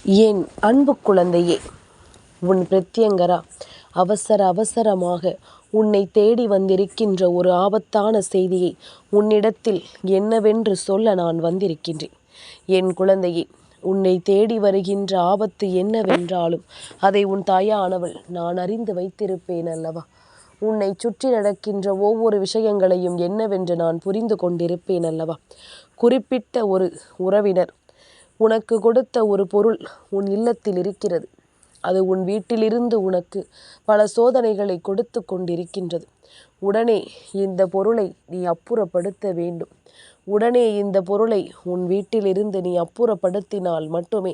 என் அன்பு குழந்தையே, உன் பிரத்யங்கரா அவசரமாக உன்னை தேடி வந்திருக்கின்ற ஒரு ஆபத்தான செய்தியை உன்னிடத்தில் என்னவென்று சொல்ல நான் வந்திருக்கின்றேன். என் குழந்தையே, உன்னை தேடி வருகின்ற ஆபத்து என்னவென்றாலும் அதை உன் தாயானவள் நான் அறிந்து வைத்திருப்பேன் அல்லவா? உன்னை சுற்றி நடக்கின்ற ஒவ்வொரு விஷயங்களையும் என்னவென்று நான் புரிந்து கொண்டிருப்பேன் அல்லவா? குறிப்பிட்ட ஒரு உறவினர் உனக்கு கொடுத்த ஒரு பொருள் உன் இல்லத்தில் இருக்கிறது. அது உன் வீட்டிலிருந்து உனக்கு பல சோதனைகளை கொடுத்து கொண்டிருக்கின்றது. உடனே இந்த பொருளை நீ அப்புறப்படுத்த வேண்டும். உடனே இந்த பொருளை உன் வீட்டிலிருந்து நீ அப்புறப்படுத்தினால் மட்டுமே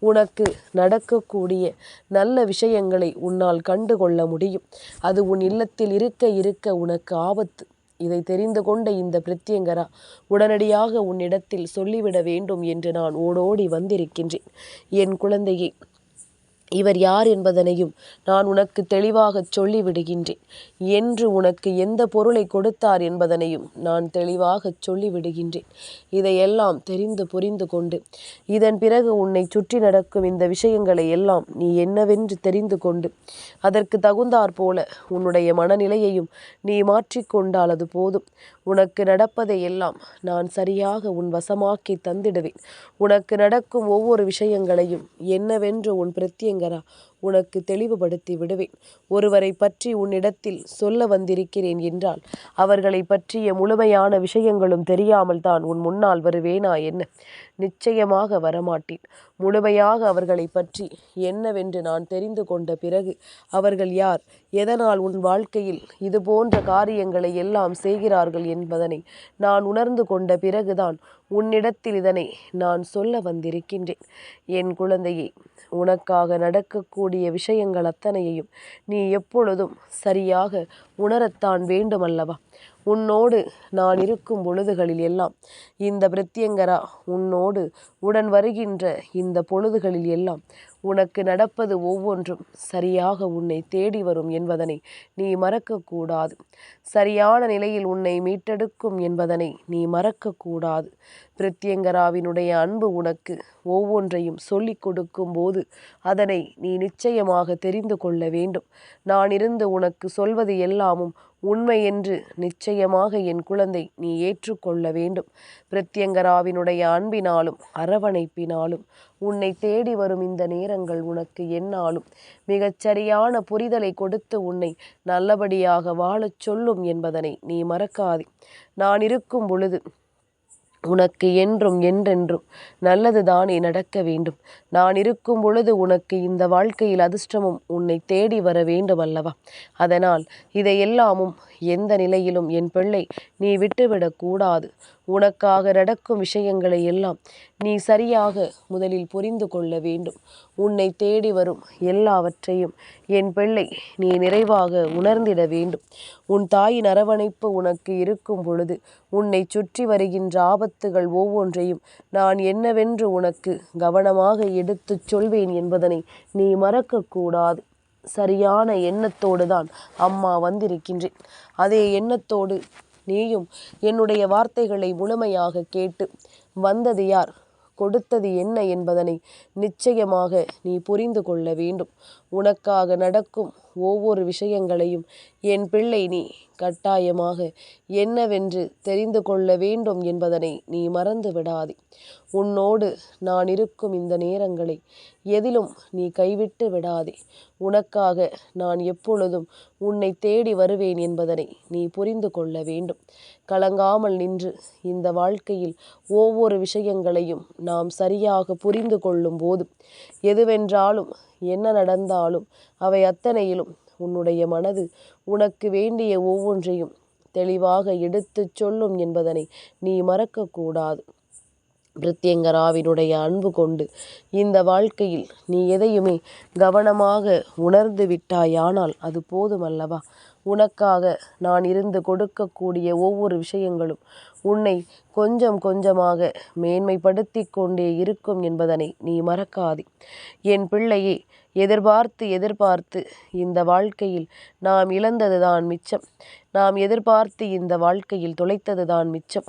உனக்கு நடக்கக்கூடிய நல்ல விஷயங்களை உன்னால் கண்டுகொள்ள முடியும். அது உன் இல்லத்தில் இருக்க உனக்கு ஆபத்து. இதை தெரிந்து கொண்ட இந்த பிரத்யங்கரா உடனடியாக உன்னிடத்தில் சொல்லிவிட வேண்டும் என்று நான் ஓடோடி வந்திருக்கின்றேன். என் குழந்தையை, இவர் யார் என்பதனையும் நான் உனக்கு தெளிவாக சொல்லிவிடுகின்றேன். என்று உனக்கு எந்த பொருளை கொடுத்தார் என்பதனையும் நான் தெளிவாக சொல்லிவிடுகின்றேன். இதையெல்லாம் தெரிந்து புரிந்து கொண்டு இதன் பிறகு உன்னை சுற்றி நடக்கும் இந்த விஷயங்களை எல்லாம் நீ என்னவென்று தெரிந்து கொண்டு அதற்கு தகுந்தாற் போல உன்னுடைய மனநிலையையும் நீ மாற்றிக்கொண்டால் அது போதும். உனக்கு நடப்பதை எல்லாம் நான் சரியாக உன் வசமாக்கி தந்திடுவேன். உனக்கு நடக்கும் ஒவ்வொரு விஷயங்களையும் என்னவென்று உன் பிரத்யங்கரா உனக்கு தெளிவுபடுத்தி விடுவேன். ஒருவரை பற்றி உன்னிடத்தில் சொல்ல வந்திருக்கிறேன் என்றால் அவர்களை பற்றிய முழுமையான விஷயங்களும் தெரியாமல் தான் உன் முன்னால் வருவேனா என்ன? நிச்சயமாக வரமாட்டேன். முழுமையாக அவர்களை பற்றி என்னவென்று நான் தெரிந்து கொண்ட பிறகு அவர்கள் யார், எதனால் உன் வாழ்க்கையில் இது போன்ற காரியங்களை எல்லாம் செய்கிறார்கள் என்பதனை நான் உணர்ந்து கொண்ட பிறகுதான் உன்னிடத்தில் இதனை நான் சொல்ல வந்திருக்கின்றேன். என் குழந்தையே, உனக்காக நடக்கக்கூடிய விஷயங்கள் அத்தனையையும் நீ எப்பொழுதும் சரியாக உணரத்தான் வேண்டுமல்லவா? உன்னோடு நான் இருக்கும் பொழுதுகளில் எல்லாம் இந்த பிரத்யங்கரா உன்னோடு உடன் வருகின்ற இந்த பொழுதுகளில் எல்லாம் உனக்கு நடப்பது ஒவ்வொன்றும் சரியாக உன்னை தேடி வரும் என்பதனை நீ மறக்கக்கூடாது. சரியான நிலையில் உன்னை மீட்டெடுக்கும் என்பதனை நீ மறக்கக்கூடாது. பிரத்யங்கராவினுடைய அன்பு உனக்கு ஒவ்வொன்றையும் சொல்லி கொடுக்கும் போது அதனை நீ நிச்சயமாக தெரிந்து கொள்ள வேண்டும். நான் இருந்து உனக்கு சொல்வது எல்லாமும் உண்மை என்று நிச்சயமாக என் குழந்தை நீ ஏற்றுக்கொள்ள வேண்டும். பிரத்யங்கராவினுடைய அன்பினாலும் அரவணைப்பினாலும் உன்னை தேடி வரும் இந்த நேரங்கள் உனக்கு என்னாலும் மிகச்சரியான புரிதலை கொடுத்து உன்னை நல்லபடியாக வாழச் சொல்லும் என்பதனை நீ மறக்காதே. நான் இருக்கும் பொழுது உனக்கு என்றென்றும் நல்லது தானே நடக்க வேண்டும். நான் இருக்கும் பொழுது உனக்கு இந்த வாழ்க்கையில் அதிர்ஷ்டமும் உன்னை தேடி வர வேண்டும் அல்லவா? அதனால் இதையெல்லாமும் எந்த நிலையிலும் என் பிள்ளை நீ விட்டுவிடக்கூடாது. உனக்காக நடக்கும் விஷயங்களை எல்லாம் நீ சரியாக முதலில் புரிந்து கொள்ள வேண்டும். உன்னை தேடி வரும் எல்லாவற்றையும் என் பிள்ளை நீ நிறைவாக உணர்ந்திட வேண்டும். உன் தாயின் அரவணைப்பு உனக்கு இருக்கும் பொழுது உன்னை சுற்றி வருகின்ற ஆபத்துகள் ஒவ்வொன்றையும் நான் என்னவென்று உனக்கு கவனமாக எடுத்துச் சொல்வேன் என்பதனை நீ மறக்கக்கூடாது. சரியான எண்ணத்தோடு தான் அம்மா வந்திருக்கின்றேன். அதே எண்ணத்தோடு நீயும் என்னுடைய வார்த்தைகளை முழுமையாக கேட்டு வந்தது யார், கொடுத்தது என்ன என்பதனை நிச்சயமாக நீ புரிந்து கொள்ள வேண்டும். உனக்காக நடக்கும் ஒவ்வொரு விஷயங்களையும் என் பிள்ளை நீ கட்டாயமாக என்னவென்று தெரிந்து கொள்ள வேண்டும் என்பதனை நீ மறந்து விடாதே. உன்னோடு நான் இருக்கும் இந்த நேரங்களை எதிலும் நீ கைவிட்டு விடாதே. உனக்காக நான் எப்பொழுதும் உன்னை தேடி வருவேன் என்பதனை நீ புரிந்து கொள்ள வேண்டும். கலங்காமல் நின்று இந்த வாழ்க்கையில் ஒவ்வொரு விஷயங்களையும் நாம் சரியாக புரிந்து கொள்ளும் போது எதுவென்றாலும் என்ன நடந்தாலும் அவை அத்தனையிலும் உன்னுடைய மனது உனக்கு வேண்டிய ஒவ்வொன்றையும் தெளிவாக எடுத்துச் சொல்லும் என்பதனை நீ மறக்கக்கூடாது. பிரத்யங்கராவினுடைய அன்பு கொண்டு இந்த வாழ்க்கையில் நீ எதையுமே கவனமாக உணர்ந்து விட்டாயானால் அது போதுமல்லவா? உனக்காக நான் இருந்து கொடுக்கக்கூடிய ஒவ்வொரு விஷயங்களும் உன்னை கொஞ்சம் கொஞ்சமாக மேன்மைப்படுத்தி கொண்டே இருக்கும் என்பதனை நீ மறக்காதே. என் பிள்ளையே, எதிர்பார்த்து எதிர்பார்த்து இந்த வாழ்க்கையில் நாம் இழந்ததுதான் மிச்சம். நாம் எதிர்பார்த்து இந்த வாழ்க்கையில் தொலைத்ததுதான் மிச்சம்.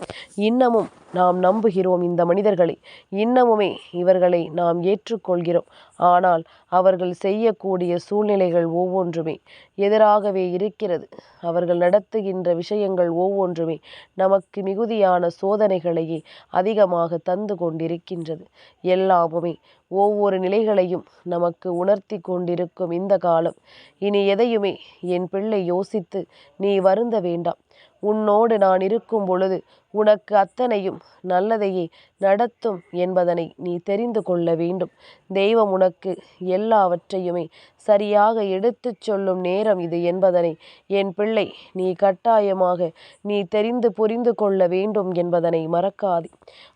இன்னமும் நாம் நம்புகிறோம் இந்த மனிதர்களை, இன்னமுமே இவர்களை நாம் ஏற்றுக்கொள்கிறோம். ஆனால் அவர்கள் செய்யக்கூடிய சூழ்நிலைகள் ஒவ்வொன்றுமே எதிராகவே இருக்கிறது. அவர்கள் நடத்துகின்ற விஷயங்கள் ஒவ்வொன்றுமே நமக்கு மிகுதியான சோதனைகளையே அதிகமாக தந்து கொண்டிருக்கின்றது. எல்லாமுமே ஒவ்வொரு நிலைகளையும் நமக்கு உணர்த்தி கொண்டிருக்கும் இந்த காலம். இனி எதையுமே என் பிள்ளை யோசித்து நீ வருந்த வேண்டாம். உன்னோடு நான் இருக்கும் பொழுது உனக்கு அத்தனையும் நல்லதையே நடத்தும் என்பதனை நீ தெரிந்து கொள்ள வேண்டும். தெய்வம் உனக்கு எல்லாவற்றையுமே சரியாக எடுத்துச் சொல்லும் நேரம் இது என்பதனை என் பிள்ளை நீ கட்டாயமாக நீ தெரிந்து புரிந்து கொள்ள வேண்டும் என்பதனை மறக்காதே.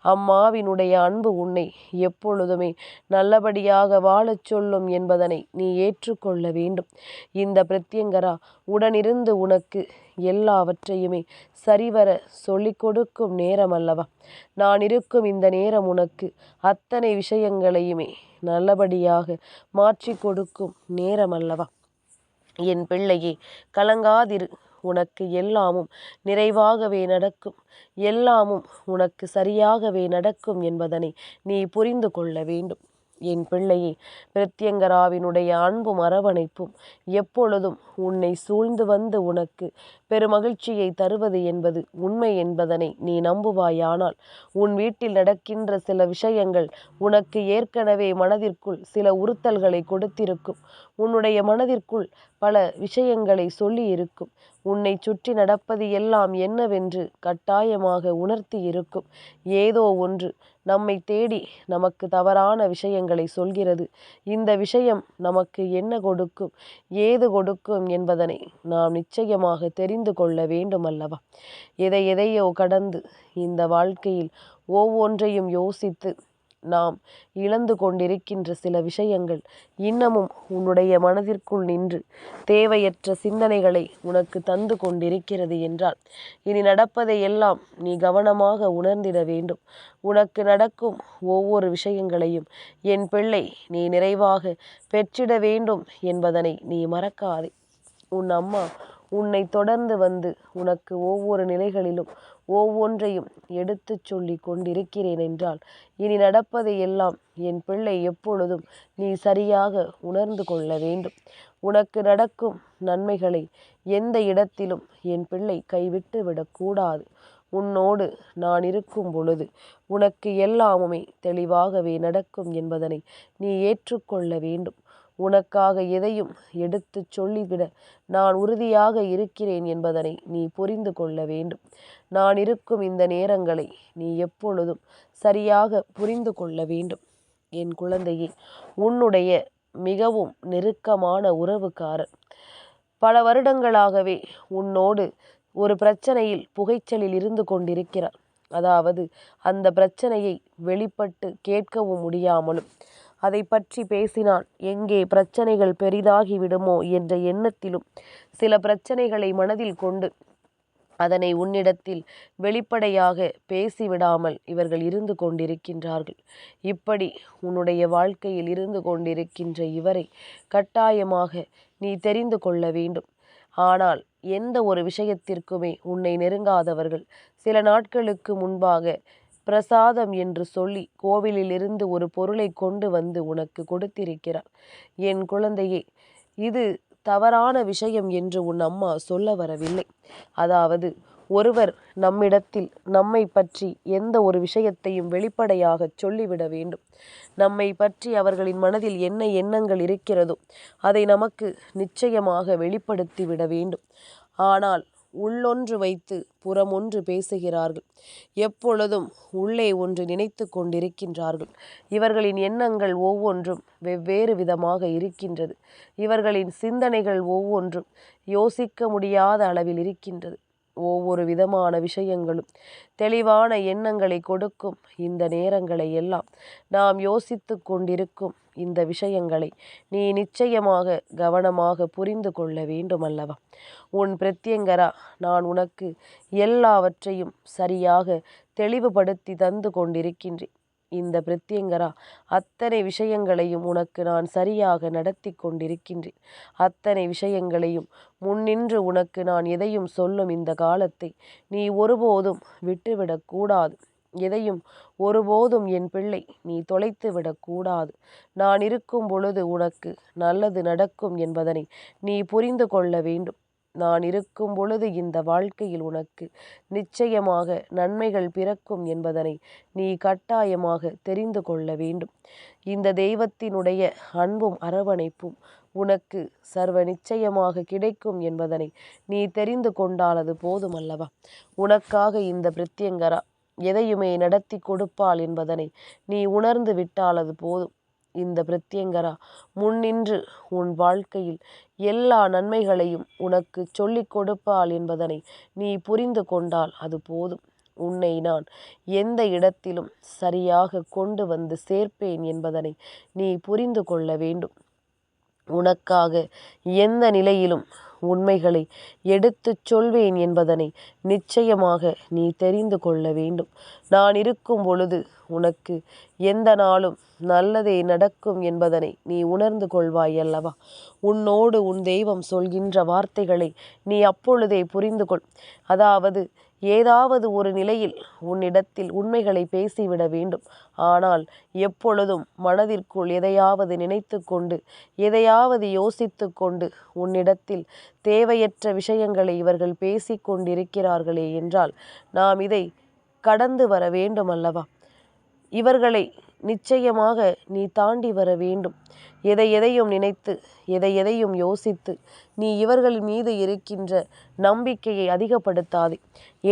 அம்மாவினுடைய அன்பு உன்னை எப்பொழுதுமே நல்லபடியாக வாழச் சொல்லும் என்பதனை நீ ஏற்றுக்கொள்ள வேண்டும். இந்த பிரத்யங்கரா உடனிருந்து உனக்கு எல்லாவற்றையுமே சரிவர சொல்லிக் கொடுக்கும் நேரம் அல்லவா? நான் இருக்கும் இந்த நேரம் உனக்கு அத்தனை விஷயங்களையுமே நல்லபடியாக மாற்றி கொடுக்கும் நேரம் அல்லவா? என் பிள்ளையே, கலங்காதிரு. உனக்கு எல்லாமும் நிறைவாகவே நடக்கும். எல்லாமும் உனக்கு சரியாகவே நடக்கும் என்பதனை நீ புரிந்து கொள்ள வேண்டும். என் பிள்ளையே, பிரத்யங்கராவினுடைய அன்பும் அரவணைப்பும் எப்பொழுதும் உன்னை சூழ்ந்து வந்து உனக்கு பெருமகிழ்ச்சியை தருவது என்பது உண்மை என்பதனை நீ நம்புவாயானால், உன் வீட்டில் நடக்கின்ற சில விஷயங்கள் உனக்கு ஏற்கனவே மனதிற்குள் சில உறுத்தல்களை கொடுத்திருக்கும். உன்னுடைய மனதிற்குள் பல விஷயங்களை சொல்லி இருக்கும். உன்னை சுற்றி நடப்பது எல்லாம் என்னவென்று கட்டாயமாக உணர்த்தி இருக்கும். ஏதோ ஒன்று நம்மை தேடி நமக்கு தவறான விஷயங்களை சொல்கிறது. இந்த விஷயம் நமக்கு என்ன கொடுக்கும், ஏது கொடுக்கும் என்பதனை நாம் நிச்சயமாக தெரிந்து கொள்ள வேண்டும் அல்லவா? எதையோ கடந்து இந்த வாழ்க்கையில் ஒவ்வொன்றையும் யோசித்து நாம் இழந்து கொண்டிருக்கின்ற சில விஷயங்கள் இன்னமும் உன்னுடைய மனதிற்குள் நின்று தேவையற்ற சிந்தனைகளை உனக்கு தந்து கொண்டிருக்கிறது என்றால், இனி நடப்பதை எல்லாம் நீ கவனமாக உணர்ந்திட வேண்டும். உனக்கு நடக்கும் ஒவ்வொரு விஷயங்களையும் என் பிள்ளை நீ நிறைவாக பெற்றிட வேண்டும் என்பதனை நீ மறக்காதே. உன் அம்மா உன்னை தொடர்ந்து வந்து உனக்கு ஒவ்வொரு நிலைகளிலும் ஒவ்வொன்றையும் எடுத்துச் சொல்லி கொண்டிருக்கிறேன் என்றால், இனி நடப்பதை எல்லாம் என் பிள்ளை எப்பொழுதும் நீ சரியாக உணர்ந்து கொள்ள வேண்டும். உனக்கு நடக்கும் நன்மைகளை எந்த இடத்திலும் என் பிள்ளை கைவிட்டு விடக்கூடாது. உன்னோடு நான் இருக்கும் பொழுது உனக்கு எல்லாமுமே தெளிவாகவே நடக்கும் என்பதனை நீ ஏற்றுக்கொள்ள வேண்டும். உனக்காக எதையும் எடுத்து சொல்லிவிட நான் உறுதியாக இருக்கிறேன் என்பதனை நீ புரிந்து கொள்ள வேண்டும். நான் இருக்கும் இந்த நேரங்களை நீ எப்பொழுதும் சரியாக புரிந்து கொள்ள வேண்டும். என் குழந்தையே, உன்னுடைய மிகவும் நெருக்கமான உறவுக்காரர் பல வருடங்களாகவே உன்னோடு ஒரு பிரச்சனையில் புகைச்சலில் இருந்து கொண்டிருக்கிறார். அதாவது அந்த பிரச்சனையை வெளிப்பட்டு கேட்கவும் முடியாமலும், அதை பற்றி பேசினால் எங்கே பிரச்சனைகள் பெரிதாகி விடுமோ என்ற எண்ணத்திலும் சில பிரச்சனைகளை மனதில் கொண்டு அதனை உன்னிடத்தில் வெளிப்படையாக பேசிவிடாமல் இவர்கள் இருந்து கொண்டிருக்கின்றார்கள். இப்படி உன்னுடைய வாழ்க்கையில் இருந்து கொண்டிருக்கின்ற இவரை கட்டாயமாக நீ தெரிந்து கொள்ள வேண்டும். ஆனால் எந்த ஒரு விஷயத்திற்குமே உன்னை நெருங்காதவர்கள் சில நாட்களுக்கு முன்பாக பிரசாதம் என்று சொல்லி கோவிலிலிருந்து ஒரு பொருளை கொண்டு வந்து உனக்கு கொடுத்திருக்கிறார். என் குழந்தையே, இது தவறான விஷயம் என்று உன் அம்மா சொல்ல வரவில்லை. அதாவது ஒருவர் நம்மிடத்தில் நம்மை பற்றி எந்த ஒரு விஷயத்தையும் வெளிப்படையாக சொல்லிவிட வேண்டும். நம்மை பற்றி அவர்களின் மனதில் என்ன எண்ணங்கள் இருக்கிறதோ அதை நமக்கு நிச்சயமாக வெளிப்படுத்தி விட வேண்டும். ஆனால் உள்ளொன்று வைத்து புறமொன்று பேசுகிறார்கள். எப்பொழுதும் உள்ளே ஒன்று நினைத்து கொண்டிருக்கின்றார்கள். இவர்களின் எண்ணங்கள் ஒவ்வொன்றும் வெவ்வேறு விதமாக இருக்கின்றது. இவர்களின் சிந்தனைகள் ஒவ்வொன்றும் யோசிக்க முடியாத அளவில் இருக்கின்றது. ஒவ்வொரு விதமான விஷயங்களும் தெளிவான எண்ணங்களை கொடுக்கும். இந்த நேரங்களை எல்லாம் நாம் யோசித்து கொண்டிருக்கும் இந்த விஷயங்களை நீ நிச்சயமாக கவனமாக புரிந்து கொள்ள வேண்டும் அல்லவா? உன் பிரத்யங்கரா நான் உனக்கு எல்லாவற்றையும் சரியாக தெளிவுபடுத்தி தந்து கொண்டிருக்கின்றேன். இந்த பிரத்யங்கரா, அத்தனை விஷயங்களையும் உனக்கு நான் சரியாக நடத்தி கொண்டிருக்கின்றேன். அத்தனை விஷயங்களையும் முன்னின்று உனக்கு நான் எதையும் சொல்லும் இந்த காலத்தை நீ ஒருபோதும் விட்டுவிடக்கூடாது. எதையும் ஒருபோதும் என் பிள்ளை நீ தொலைத்து விடக்கூடாது. நான் இருக்கும் பொழுது உனக்கு நல்லது நடக்கும் என்பதனை நீ புரிந்து கொள்ள வேண்டும். நான் இருக்கும் பொழுது இந்த வாழ்க்கையில் உனக்கு நிச்சயமாக நன்மைகள் பிறக்கும் என்பதனை நீ கட்டாயமாக தெரிந்து கொள்ள வேண்டும். இந்த தெய்வத்தினுடைய அன்பும் அரவணைப்பும் உனக்கு சர்வ நிச்சயமாக கிடைக்கும் என்பதனை நீ தெரிந்து கொண்டால் அது போதுமல்லவா? உனக்காக இந்த பிரத்யங்கரா எதையுமே நடத்தி கொடுப்பாள் என்பதனை நீ உணர்ந்து விட்டால் அது போதும். இந்த பிரத்யங்கரா முன்னின்று உன் வாழ்க்கையில் எல்லா நன்மைகளையும் உனக்கு சொல்லிக் கொடுப்பாள் என்பதனை நீ புரிந்து கொண்டால் அது போதும். உன்னை நான் எந்த இடத்திலும் சரியாக கொண்டு வந்து சேர்ப்பேன் என்பதனை நீ புரிந்து கொள்ள வேண்டும். உனக்காக எந்த நிலையிலும் உண்மைகளை எடுத்துச் சொல்வேன் என்பதனை நிச்சயமாக நீ தெரிந்து கொள்ள வேண்டும். நான் இருக்கும் பொழுது உனக்கு எந்த நாளும் நல்லதே நடக்கும் என்பதனை நீ உணர்ந்து கொள்வாய் அல்லவா? உன்னோடு உன் தெய்வம் சொல்கின்ற வார்த்தைகளை நீ அப்பொழுதே புரிந்து கொள். அதாவது ஏதாவது ஒரு நிலையில் உன்னிடத்தில் உண்மைகளை பேசிவிட வேண்டும். ஆனால் எப்பொழுதும் மனதிற்குள் எதையாவது நினைத்து கொண்டு எதையாவது யோசித்து கொண்டு உன்னிடத்தில் தேவையற்ற விஷயங்களை இவர்கள் பேசி கொண்டிருக்கிறார்களே என்றால் நாம் இதை கடந்து வர வேண்டும் அல்லவா? இவர்களை நிச்சயமாக நீ தாண்டி வர வேண்டும். எதையும் நினைத்து எதையும் யோசித்து நீ இவர்கள் மீது இருக்கின்ற நம்பிக்கையை அதிகப்படுத்தாதே.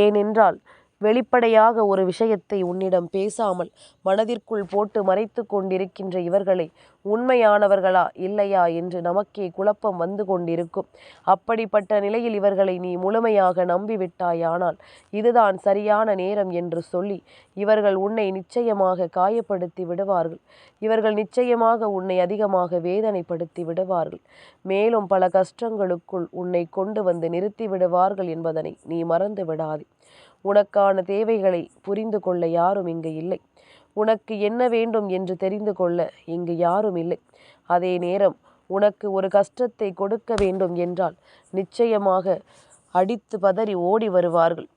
ஏனென்றால் வெளிப்படையாக ஒரு விஷயத்தை உன்னிடம் பேசாமல் மனதிற்குள் போட்டு மறைத்து கொண்டிருக்கின்ற இவர்களை உண்மையானவர்களா இல்லையா என்று நமக்கே குழப்பம் வந்து கொண்டிருக்கும். அப்படிப்பட்ட நிலையில் இவர்களை நீ முழுமையாக நம்பிவிட்டாயானால் இதுதான் சரியான நேரம் என்று சொல்லி இவர்கள் உன்னை நிச்சயமாக காயப்படுத்தி விடுவார்கள். இவர்கள் நிச்சயமாக உன்னை அதிகமாக வேதனைப்படுத்தி விடுவார்கள். மேலும் பல கஷ்டங்களுக்குள் உன்னை கொண்டு வந்து நிறுத்தி விடுவார்கள் என்பதனை நீ மறந்து விடாதே. உனக்கான தேவைகளை புரிந்து கொள்ள யாரும் இங்கு இல்லை. உனக்கு என்ன வேண்டும் என்று தெரிந்து கொள்ள இங்கு யாரும் இல்லை. அதே நேரம் உனக்கு ஒரு கஷ்டத்தை கொடுக்க வேண்டும் என்றால் நிச்சயமாக அடித்து பதறி ஓடி வருவார்கள்.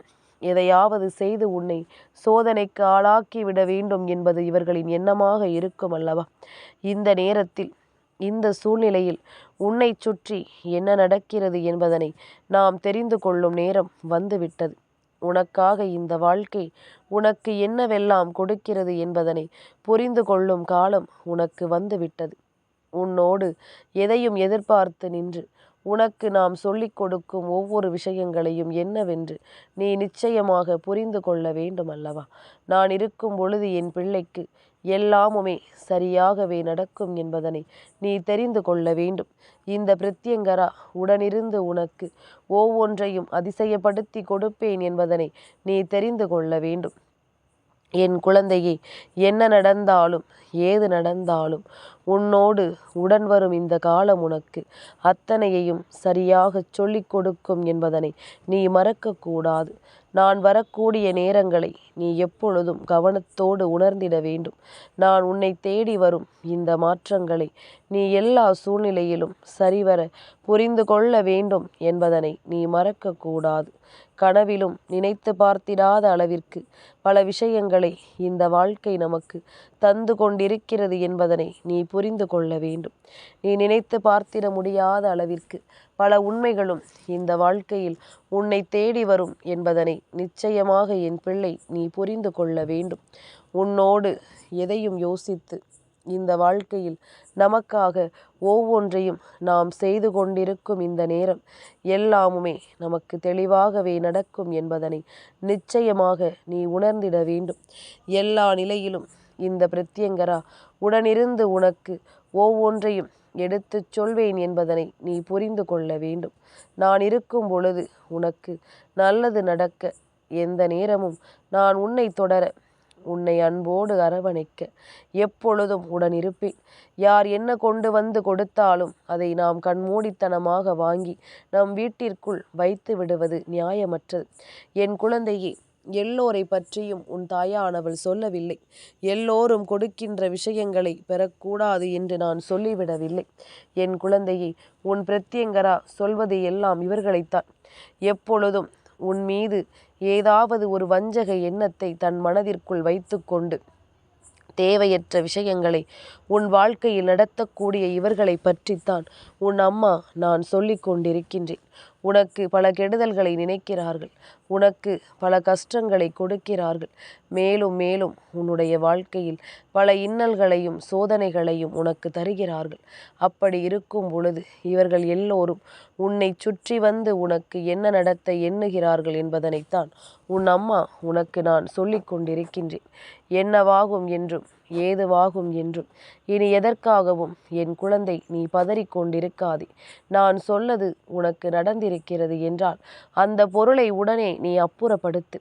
எதையாவது செய்து உன்னை சோதனைக்கு ஆளாக்கி விட வேண்டும் என்பது இவர்களின் எண்ணமாக இருக்கும் அல்லவா? இந்த நேரத்தில் இந்த சூழ்நிலையில் உன்னை சுற்றி என்ன நடக்கிறது என்பதனை நாம் தெரிந்து கொள்ளும் நேரம் வந்துவிட்டது. உனக்காக இந்த வாழ்க்கை உனக்கு என்னவெல்லாம் கொடுக்கிறது என்பதனை புரிந்து கொள்ளும் காலம் உனக்கு வந்துவிட்டது. உன்னோடு எதையும் எதிர்பார்த்து நின்று உனக்கு நாம் சொல்லிக் கொடுக்கும் ஒவ்வொரு விஷயங்களையும் என்னவென்று நீ நிச்சயமாக புரிந்து கொள்ள வேண்டும் அல்லவா? நான் இருக்கும் பொழுது என் பிள்ளைக்கு எல்லாமுமே சரியாகவே நடக்கும் என்பதனை நீ தெரிந்து கொள்ள வேண்டும். இந்த பிரத்யங்கரா உடனிருந்து உனக்கு ஒவ்வொன்றையும் அதிசயப்படுத்தி கொடுப்பேன் என்பதனை நீ தெரிந்து கொள்ள வேண்டும். என் குழந்தையே, என்ன நடந்தாலும் ஏது நடந்தாலும் உன்னோடு உடன் வரும் இந்த காலம் உனக்கு அத்தனையையும் சரியாக சொல்லிக் கொடுக்கும் என்பதனை நீ மறக்கக்கூடாது. நான் வரக்கூடிய நேரங்களை நீ எப்பொழுதும் கவனத்தோடு உணர்ந்திட வேண்டும். நான் உன்னை தேடி வரும் இந்த மாற்றங்களை நீ எல்லா சூழ்நிலையிலும் சரிவர புரிந்து கொள்ள வேண்டும் என்பதனை நீ மறக்கக்கூடாது. கனவிலும் நினைத்து பார்த்திடாத அளவிற்கு பல விஷயங்களை இந்த வாழ்க்கை நமக்கு தந்து கொண்டிருக்கிறது என்பதனை நீ புரிந்து கொள்ள வேண்டும். நீ நினைத்து பார்த்திட முடியாத அளவிற்கு பல உண்மைகளும் இந்த வாழ்க்கையில் உன்னை தேடி வரும் என்பதனை நிச்சயமாக என் பிள்ளை நீ புரிந்து கொள்ள வேண்டும். உன்னோடு எதையும் யோசித்து இந்த வாழ்க்கையில் நமக்காக ஒவ்வொன்றையும் நாம் செய்து கொண்டிருக்கும் இந்த நேரம் எல்லாமுமே நமக்கு தெளிவாகவே நடக்கும் என்பதனை நிச்சயமாக நீ உணர்ந்திட வேண்டும். எல்லா நிலையிலும் இந்த பிரத்யங்கரா உடனிருந்து உனக்கு ஒவ்வொன்றையும் எடுத்துச் சொல்வேன் என்பதனை நீ புரிந்து கொள்ள வேண்டும். நான் இருக்கும் பொழுது உனக்கு நல்லது நடக்க எந்த நேரமும் நான் உன்னை தொடர உன்னை அன்போடு அரவணைக்க எப்பொழுதும் உடன் இருப்பேன். யார் என்ன கொண்டு வந்து கொடுத்தாலும் அதை நாம் கண்மூடித்தனமாக வாங்கி நம் வீட்டிற்குள் வைத்து விடுவது நியாயமற்றது. என் குழந்தையே, எல்லோரை பற்றியும் உன் தாயானவள் சொல்லவில்லை. எல்லோரும் கொடுக்கின்ற விஷயங்களை பெறக்கூடாது என்று நான் சொல்லிவிடவில்லை. என் குழந்தையை, உன் பிரத்யங்கரா சொல்வது எல்லாம் இவர்களைத்தான். எப்பொழுதும் உன் மீது ஏதாவது ஒரு வஞ்சக எண்ணத்தை தன் மனதிற்குள் வைத்து கொண்டு தேவையற்ற விஷயங்களை உன் வாழ்க்கையில் நடத்தக்கூடிய இவர்களை பற்றித்தான் உன் அம்மா நான் சொல்லிக் கொண்டிருக்கின்றேன். உனக்கு பல கெடுதல்களை நினைக்கிறார்கள். உனக்கு பல கஷ்டங்களை கொடுக்கிறார்கள். மேலும் மேலும் உன்னுடைய வாழ்க்கையில் பல இன்னல்களையும் சோதனைகளையும் உனக்கு தருகிறார்கள். அப்படி இருக்கும் பொழுது இவர்கள் எல்லோரும் உன்னை சுற்றி வந்து உனக்கு என்ன நடத்த எண்ணுகிறார்கள் என்பதனைத்தான் உன் அம்மா உனக்கு நான் சொல்லிக் கொண்டிருக்கின்றேன். என்னவாகும் என்றும் ஏதுவாகும் என்றும் இனி எதற்காகவும் என் குழந்தை நீ பதறிக்கொண்டிருக்காதே. நான் சொல்லது உனக்கு நடந்திருக்கிறது என்றால் அந்த பொருளை உடனே நீ அப்புறப்படுத்து.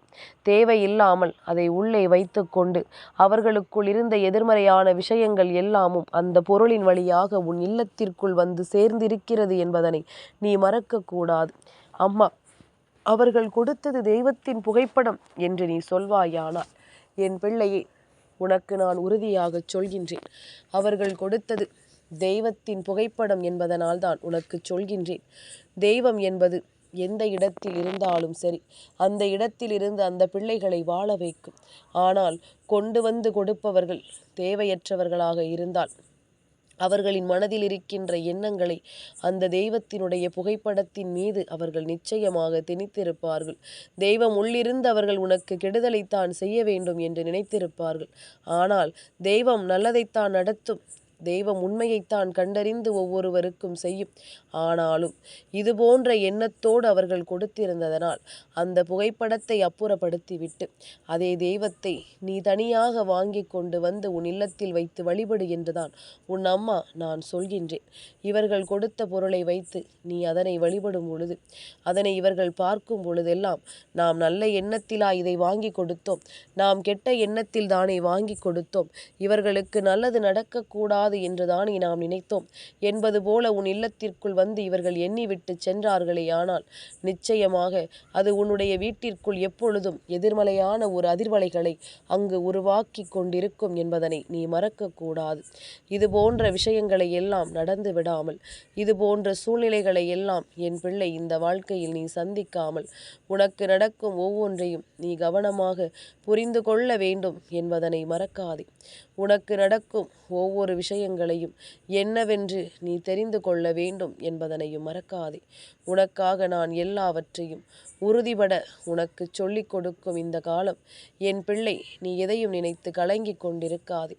தேவையில்லாமல் அதை உள்ளே வைத்து கொண்டு அவர்களுக்குள் இருந்த எதிர்மறையான விஷயங்கள் எல்லாமும் அந்த பொருளின் வழியாக உன் இல்லத்திற்குள் வந்து சேர்ந்திருக்கிறது என்பதனை நீ மறக்கக்கூடாது. அம்மா, அவர்கள் கொடுத்தது தெய்வத்தின் புகைப்படம் என்று நீ சொல்வாயானால், என் பிள்ளையே, உனக்கு நான் உறுதியாக சொல்கின்றேன், அவர்கள் கொடுத்தது தெய்வத்தின் புகைப்படம் என்பதனால்தான் உனக்கு சொல்கின்றேன். தெய்வம் என்பது எந்த இடத்தில் இருந்தாலும் சரி, அந்த இடத்தில் இருந்து அந்த பிள்ளைகளை வாழ வைக்கும். ஆனால் கொண்டு வந்து கொடுப்பவர்கள் தேவையற்றவர்களாக இருந்தால் அவர்களின் மனதில் இருக்கின்ற எண்ணங்களை அந்த தெய்வத்தினுடைய புகைப்படத்தின் மீது அவர்கள் நிச்சயமாக திணித்திருப்பார்கள். தெய்வம் உள்ளிருந்து அவர்கள் உனக்கு கெடுதலைத்தான் செய்ய வேண்டும் என்று நினைத்திருப்பார்கள். ஆனால் தெய்வம் நல்லதைத்தான் நடத்தும். தெய்வம் உண்மையைத்தான் கண்டறிந்து ஒவ்வொருவருக்கும் செய்யும். ஆனாலும் இது போன்ற எண்ணத்தோடு அவர்கள் கொடுத்திருந்ததனால் அந்த புகைப்படத்தை அப்புறப்படுத்திவிட்டு அதே தெய்வத்தை நீ தனியாக வாங்கி கொண்டு வந்து உன் இல்லத்தில் வைத்து வழிபடு என்றுதான் உன் அம்மா நான் சொல்கின்றேன். இவர்கள் கொடுத்த பொருளை வைத்து நீ அதனை வழிபடும் பொழுது, அதனை இவர்கள் பார்க்கும் பொழுதெல்லாம், நாம் நல்ல எண்ணத்திலா இதை வாங்கி கொடுத்தோம், நாம் கெட்ட எண்ணத்தில் தானே வாங்கி கொடுத்தோம், இவர்களுக்கு நல்லது நடக்கக்கூடாது என்றுதானே நாம் நினைத்தோம் என்பது போல உன் இல்லத்திற்குள் வந்து இவர்கள் எண்ணிவிட்டு சென்றார்களே. ஆனால் நிச்சயமாக அது உன்னுடைய வீட்டிற்குள் எப்பொழுதும் எதிர்மறையான ஒரு அதிர்வலைகளை அங்கு உருவாக்கி கொண்டிருக்கும் என்பதனை நீ மறக்கக்கூடாது. இது போன்ற விஷயங்களை எல்லாம் நடந்து விடாமல், இது போன்ற சூழ்நிலைகளை எல்லாம் என் பிள்ளை இந்த வாழ்க்கையில் நீ சந்திக்காமல், உனக்கு நடக்கும் ஒவ்வொன்றையும் நீ கவனமாக புரிந்து கொள்ள வேண்டும் என்பதனை மறக்காதே. உனக்கு நடக்கும் ஒவ்வொரு விஷயங்களையும் என்னவென்று நீ தெரிந்து கொள்ள வேண்டும் என்பதனையும் மறக்காதே. உனக்காக நான் எல்லாவற்றையும் உறுதிபட உனக்கு சொல்லிக் கொடுக்கும் இந்த காலம், என் பிள்ளை, நீ எதையும் நினைத்து கலங்கி கொண்டிருக்காதே.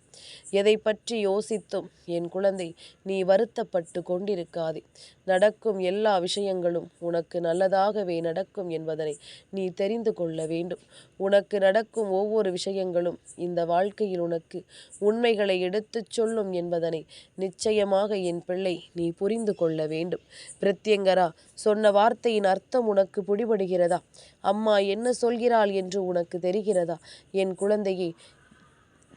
எதை பற்றி யோசித்தும் என் குழந்தை நீ வருத்தப்பட்டு கொண்டிருக்காதே. நடக்கும் எல்லா விஷயங்களும் உனக்கு நல்லதாகவே நடக்கும் என்பதனை நீ தெரிந்து கொள்ள வேண்டும். உனக்கு நடக்கும் ஒவ்வொரு விஷயங்களும் இந்த வாழ்க்கையில் உனக்கு உண்மைகளை எடுத்துச் சொல்லும் என்பதனை நிச்சயமாக என் பிள்ளை நீ புரிந்து கொள்ள வேண்டும். பிரத்யங்கரா சொன்ன வார்த்தையின் அர்த்தம் உனக்கு பிடிபடுகிறதா? அம்மா என்ன சொல்கிறாள் என்று உனக்கு தெரிகிறதா? என் குழந்தையே,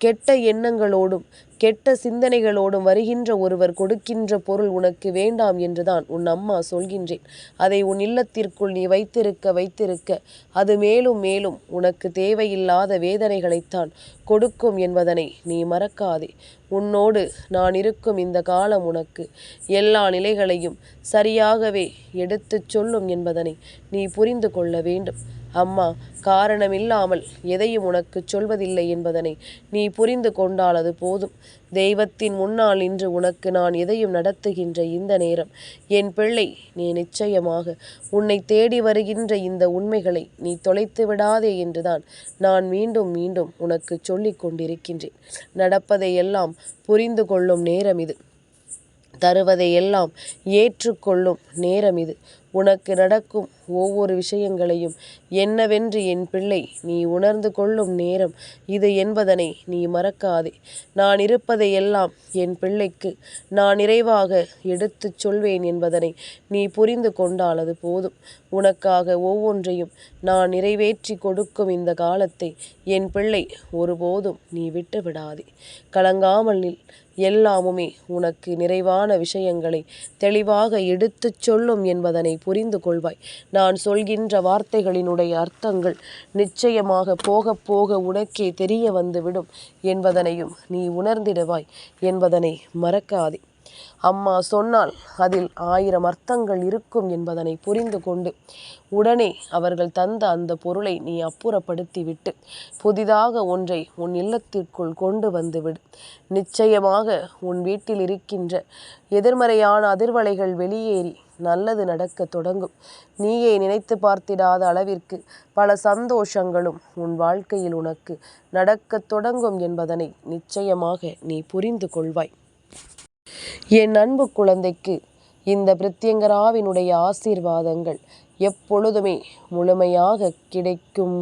கெட்ட எண்ணங்களோடும் கெட்ட சிந்தனைகளோடும் வருகின்ற ஒருவர் கொடுக்கின்ற பொருள் உனக்கு வேண்டாம் என்றுதான் உன் அம்மா சொல்கின்றேன். அதை உன் இல்லத்திற்குள் நீ வைத்திருக்க அது மேலும் மேலும் உனக்கு தேவையில்லாத வேதனைகளைத்தான் கொடுக்கும் என்பதனை நீ மறக்காதே. உன்னோடு நான் இருக்கும் இந்த காலம் உனக்கு எல்லா நிலைகளையும் சரியாகவே எடுத்துச் சொல்லும் என்பதனை நீ புரிந்து கொள்ள வேண்டும். அம்மா காரணமில்லாமல் எதையும் உனக்கு சொல்வதில்லை என்பதனை நீ புரிந்து கொண்டால் அது போதும். தெய்வத்தின் முன்னால் இன்று உனக்கு நான் எதையும் நடத்துகின்ற இந்த நேரம், என் பிள்ளை, நீ நிச்சயமாக உன்னை தேடி வருகின்ற இந்த உண்மைகளை நீ தொலைத்து விடாதே என்றுதான் நான் மீண்டும் மீண்டும் உனக்கு சொல்லிக் கொண்டிருக்கின்றேன். நடப்பதையெல்லாம் புரிந்து கொள்ளும் நேரம் இது. தருவதையெல்லாம் ஏற்றுக்கொள்ளும் நேரம் இது. உனக்கு நடக்கும் ஒவ்வொரு விஷயங்களையும் என்னவென்று என் பிள்ளை நீ உணர்ந்து கொள்ளும் நேரம் இது என்பதனை நீ மறக்காதே. நான் இருப்பதையெல்லாம் என் பிள்ளைக்கு நான் நிறைவாக எடுத்துச் சொல்வேன் என்பதனை நீ புரிந்து கொண்டால் அது போதும். உனக்காக ஒவ்வொன்றையும் நான் நிறைவேற்றி கொடுக்கும் இந்த காலத்தை என் பிள்ளை ஒருபோதும் நீ விட்டு விடாதே. கலங்காமல் நில். எல்லாமுமே உனக்கு நிறைவான விஷயங்களை தெளிவாக எடுத்துச் சொல்லும் என்பதனை புரிந்து கொள்வாய். நான் சொல்கின்ற வார்த்தைகளினுடைய அர்த்தங்கள் நிச்சயமாக போக போக உனக்கே தெரிய வந்துவிடும் என்பதனையும் நீ உணர்ந்திடுவாய் என்பதனை மறக்காதே. அம்மா சொன்னால் அதில் 1000 அர்த்தங்கள் இருக்கும் என்பதனை புரிந்து கொண்டு உடனே அவர்கள் தந்த அந்த பொருளை நீ அப்புறப்படுத்திவிட்டு புதிதாக ஒன்றை உன் இல்லத்திற்குள் கொண்டு வந்துவிடு. நிச்சயமாக உன் வீட்டில் இருக்கின்ற எதிர்மறையான அதிர்வலைகள் வெளியேறி நல்லது நடக்க தொடங்கும். நீயே நினைத்து பார்த்திடாத அளவிற்கு பல சந்தோஷங்களும் உன் வாழ்க்கையில் உனக்கு நடக்கத் தொடங்கும் என்பதனை நிச்சயமாக நீ புரிந்து கொள்வாய். என் அன்பு குழந்தைக்கு இந்த பிரத்யங்கராவினுடைய ஆசீர்வாதங்கள் எப்பொழுதுமே முழுமையாக கிடைக்கும்.